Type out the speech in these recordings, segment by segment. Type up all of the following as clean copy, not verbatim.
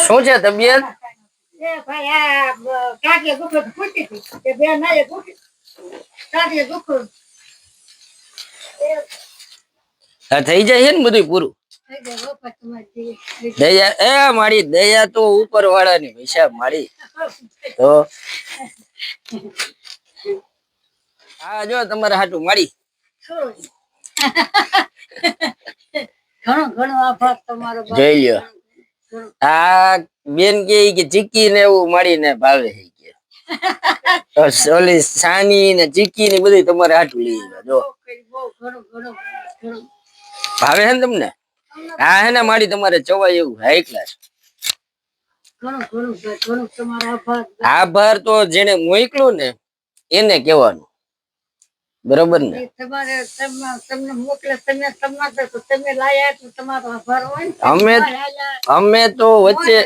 શું છે તબિયત? થઈ જાય છે ને બધું પૂરું? દયા એ મારી દયા તો ઉપર વાળાની પૈસા મારી તો હા જો તમારે હાટું મારી ઘણો ઘણો આભાર તમારો. જોઈ લ્યો આ બેન કે ચીક્કી ને એવું મળીને ભાવે છે કે ઓલી સાની ને ચીક્કી ને બધી તમારે હાટું લઈ જો ભાવે છે ને તમને? હા હે ને મારી તમારે ચવાય એવું હાઈ ક્લાસ. આભાર તો જેને મોકલું ને એને કેવાનું, બરોબર ને? તમને મોકલે તમે લાયા તો તમારો આભાર હોય. અમે તો વચ્ચે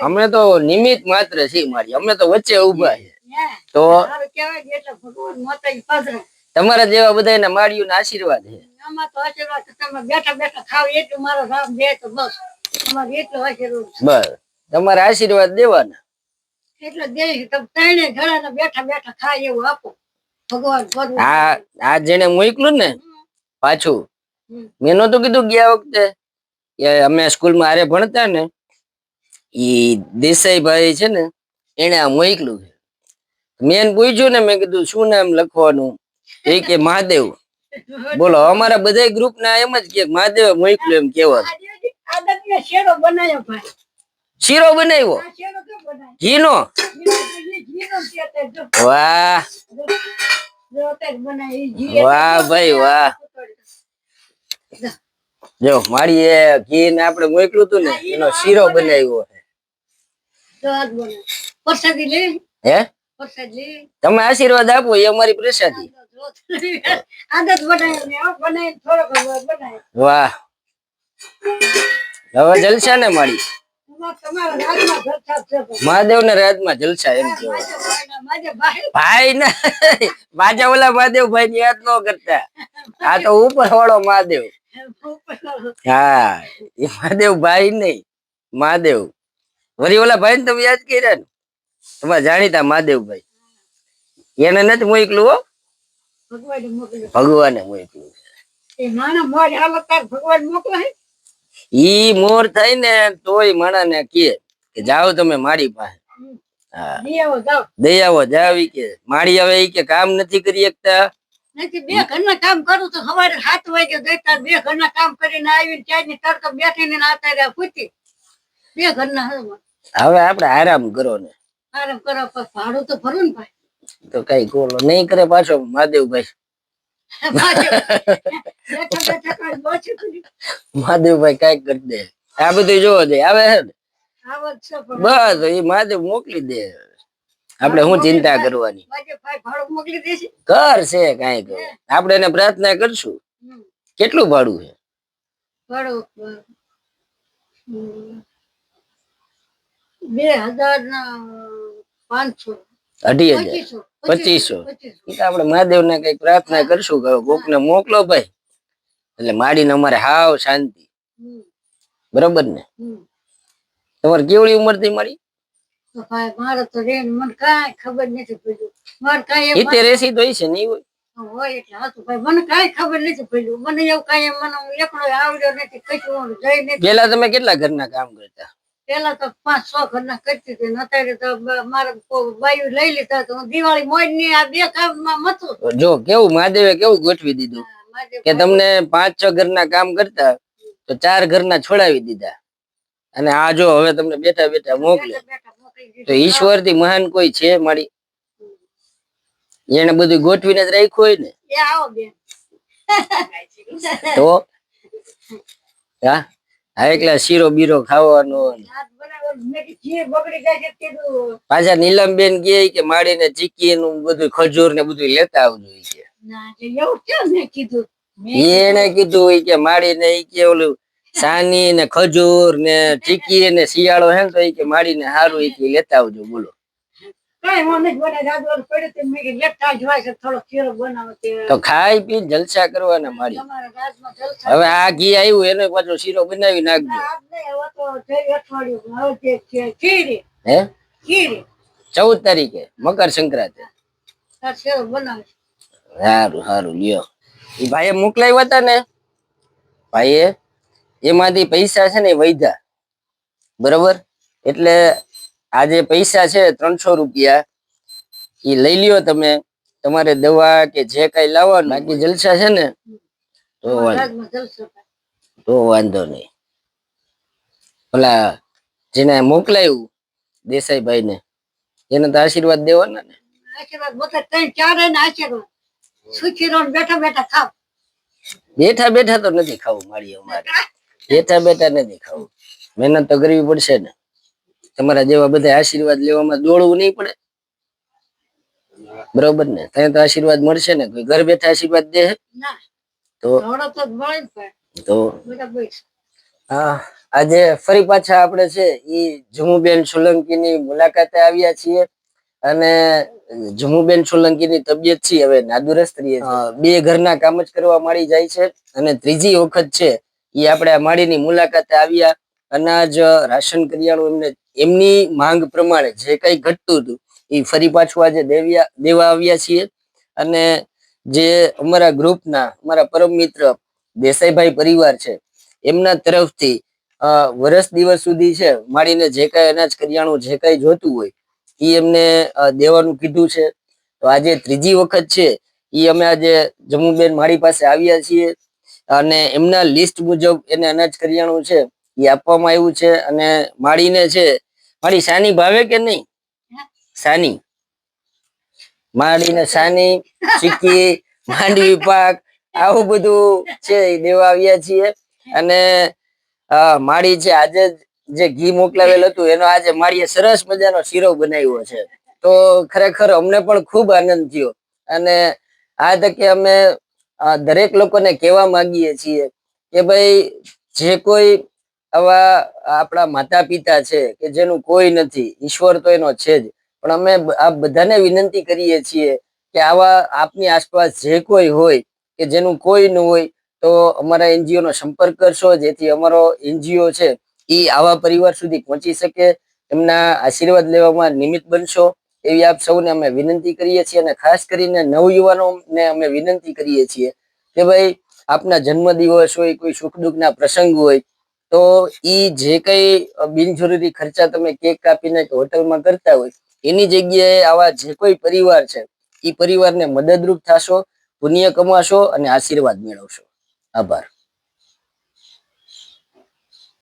અમે તો નિમિત્ત માત્ર છીએ મારી, અમે તો વચ્ચે ઉભા છે. તો તમારા જેવા બધા માળીઓ ના આશીર્વાદ છે. આમાં તો આશીર્વાદ તમે બેઠા બેઠા ખાવ એટલું મારો રામ દે તો બસ અમારે એટલો આશીર્વાદ. બસ તમારે આશીર્વાદ દેવાના એટલે દે તમે ત્રણે ઘણા બેઠા બેઠા ખાય એવું આપો ભગવાન. આ જેને મોકલું ને પાછું મેં નતું કીધું ગયા વખતે અમે સ્કૂલમાં હારે ભણતા ને ઈ દેસાઈભાઈ છે ને એને આ મોકલું છે. મેં પૂછ્યું ને મેં કીધું શું નામ લખવાનું એ કે મહાદેવ. બોલો અમારા બધા ગ્રુપ ના એમ જ કે મહાદેવ મોકલું એમ કેવાનું. શેરો બનાવ્યો ભાઈ. શીરો બનાવ્યો ઘીનો? વાહ વાહ ભાઈ વાહ. જો મારી એ ઘી ને આપણે મોકલું હતું ને એનો શીરો બનાવ્યો હે. તમે આશીર્વાદ આપો એ અમારી પ્રસાદી. વાહ હવે જલસા ને મારી મહાદેવ ને રાતમાં જલસા એમ કેવાય. ભાઈ ને બાજા ઓલા મહાદેવ ભાઈ ની યાદ ન કરતા, આ તો ઉપર વાળો મહાદેવ. હા એ મહાદેવ ભાઈ નહી મહાદેવ. વળી ઓલા ભાઈ ને તમે યાદ કર્યા ને તમારે જાણીતા મહાદેવભાઈ એને નથી મોકલું હો, ભગવાને મોકલું. ઈ મોર થાય ને તોય માણા ને કે જાઓ તમે મારી પાસે. હા દયાવો જાવ કે મારી હવે ઈ કે કામ નથી કરી શકતા. બે ઘરના કામ કરું તો સવારે 7 વાગે જતા, બે ઘરના કામ કરીને આવીને ચાની તડકો બેઠીને આતા રહ્યા પૂછી બે ઘરના. હવે આપણે આરામ કરો ને. આરામ કરો ભાડું તો ભરું ને ભાઈ. તો કઈ કોલો નહીં કરે પાછો મહાદેવભાઈ. મહાદેવભાઈ કઈક કરી દે. આ બધું જોવો દે આવે હે ને બસ એ મહાદેવ મોકલી દે. આપણે શું ચિંતા કરવાની? ઘર છે કઈ કર આપણે એને પ્રાર્થના કરશું. કેટલું ભાડું છે? 2500 આપણે મહાદેવ ને કઈ પ્રાર્થના કરશું કે કોક ને મોકલો ભાઈ એટલે માડીને અમારે હાવ શાંતિ. બરોબર ને? તમારે કેવડી ઉંમર થઈ મારી? મારે તો મને કઈ ખબર નથી પડ્યું. મારે કઈ 70-80 તો છે નહીં હોય એટલે હતું ભાઈ મને કઈ ખબર નથી પડ્યું. મને એવું કઈ મને એકલો આવડ્યો નથી કશું જઈ નથી. પેલા તમે કેટલા ઘરના કામ કરતા? પેલા તો 5-6 ઘરના કરતી હતી. અત્યારે તો મારે બાયું લઈ લીધા તો દિવાળી મોજ ની આ બે કામમાં મતું. જો કેવું મહાદેવે કેવું ગોઠવી દીધું કે તમને 5-6 ઘરના કામ કરતા તો 4 ઘરના છોડાવી દીધા અને આ જો હવે તમને બેઠા બેઠા મોકલે. તો ઈશ્વર થી મહાન કોઈ છે મારી? એને બધું ગોઠવીને જ રાખ્યું હોય ને. તો હા એકલા શીરો બીરો ખાવાનો. પાછા નીલમબેન કે માડીને ચીકી નું બધું ખજૂર ને બધું લેતા આવજો એને કીધું કે માડીને કે ઓલું સાની ને ખજૂર ને ચીકી ને શિયાળો હે તો કે માડીને હારું લેતા આવજો. બોલો કઈ હું નથી બનાવી રાજવાળું પડ્યું હતું મેં કીધું લેતા જ હોય છે થોડો શીરો બનાવો તે તો ખાઈ પી જલસા કરવાના મારી. તમારા રાજમાં જલસા હવે આ ઘી આવ્યું એનો પાછો શીરો બનાવી નાખજો. ના, આજ નહીં, હવે તો જઈ અઠવાડિયું હવે જે છે ખીરી હે ખીરી 14 તારીખે મકર સંક્રાંતિ. તાર શીરો બનાવે સારું સારું લ્યો. એ ભાઈએ મોકલાવ્યા હતા ને ભાઈએ એમાંથી પૈસા છે ને વૈધા બરોબર. એટલે આ જે પૈસા છે 300 રૂપિયા એ લઈ લ્યો તમે તમારે દવા કે જે કઈ લાવવાનું. બાકી જલસા છે ને તો રાજમાં જલસો થાય. તો વાંધો નહીં. ઓલા જેને મોકલાયું દેસાઈભાઈ ને એને તો આશીર્વાદ દેવાના ને. આશીર્વાદ બધા ત્રણ ચારે ને આશીર્વાદ સુખી રહો ને બેઠા બેઠા ખાવ બેઠા બેઠા તો નથી ખાવું મારી અમારે. બેઠા બેઠા નથી ખાવું. મહેનત તો કરવી પડશે ને. તમારા જેવા બધા આશીર્વાદ લેવામાં દોડવું નહીં પડે બરોબર ને. ત્યાં તો આશીર્વાદ મળશે ને. કોઈ ઘર બેઠા આશીર્વાદ દે ના તો ધોળો તો જ મળે જ પણ તો બરાબર છે. હા આજે ફરી પાછા આપણે છે ઈ જમુબેન સોલંકીની મુલાકાતે આવ્યા છીએ અને જમુબેન સોલંકીની તબિયત છે હવે નાદુરસ્ત રહી છે. બે ઘરના કામ જ કરવા માંડી જાય છે અને ત્રીજી વખત છે ઈ આપણે આ માળીની મુલાકાતે આવ્યા. અનાજ રાશન કરિયાણું એમને એમની માંગ પ્રમાણે જે કઈ ઘટતું હતું એ ફરી પાછું આજે દેવા આવ્યા છીએ. અને જે અમારા ગ્રુપના અમારા પરમ મિત્ર દેસાઈભાઈ પરિવાર છે એમના તરફથી વર્ષ દિવસ સુધી છે માળીને જે કઈ અનાજ કરિયાણું જે કઈ જોતું હોય એ એમને દેવાનું કીધું છે. તો આજે ત્રીજી વખત છે એ અમે આજે જમુબેન માળી પાસે આવ્યા છીએ અને એમના લિસ્ટ મુજબ એને અનાજ કરિયાણું છે એ આપવામાં આવ્યું છે. અને માળીને છે મારી સાની ભાવે કે નહીં સાની માળીને સાની ચીકી માંડવી પાક આવું બધું છે એ દેવા આવ્યા છીએ. અને માળી છે આજે જે ઘી મોકલાવેલ હતું એનો આજે માળીએ સરસ મજાનો શીરો બનાવ્યો છે. તો ખરેખર અમને પણ ખૂબ આનંદ થયો. અને આ તકે અમે દરેક લોકોને કહેવા માંગીએ છીએ કે ભાઈ જે કોઈ આવા આપણા માતા પિતા છે કે જેનું કોઈ નથી ઈશ્વર તો એનો છે જ પણ અમે આ બધાને વિનંતી કરીએ છીએ કે આવા આપની આસપાસ જે કોઈ હોય કે જેનું કોઈ ન હોય તો અમારા એનજીઓ નો સંપર્ક કરશો જેથી અમારો એનજીઓ છે એ આવા પરિવાર સુધી પહોંચી શકે. એમના આશીર્વાદ લેવામાં નિમિત્ત બનશો એવી આપ સૌને અમે વિનંતી કરીએ છીએ. અને ખાસ કરીને નવયુવાનોને અમે વિનંતી કરીએ છીએ કે ભાઈ આપના જન્મદિવસ હોય કોઈ સુખ દુઃખના પ્રસંગ હોય તો ઈ જે કઈ બિનજરૂરી ખર્ચા તમે કેક કાપીને કે હોટલમાં કરતા હોય એની જગ્યાએ આવા જે કોઈ પરિવાર છે એ પરિવારને મદદરૂપ થશો પુણ્ય કમાશો અને આશીર્વાદ મેળવશો. આભાર.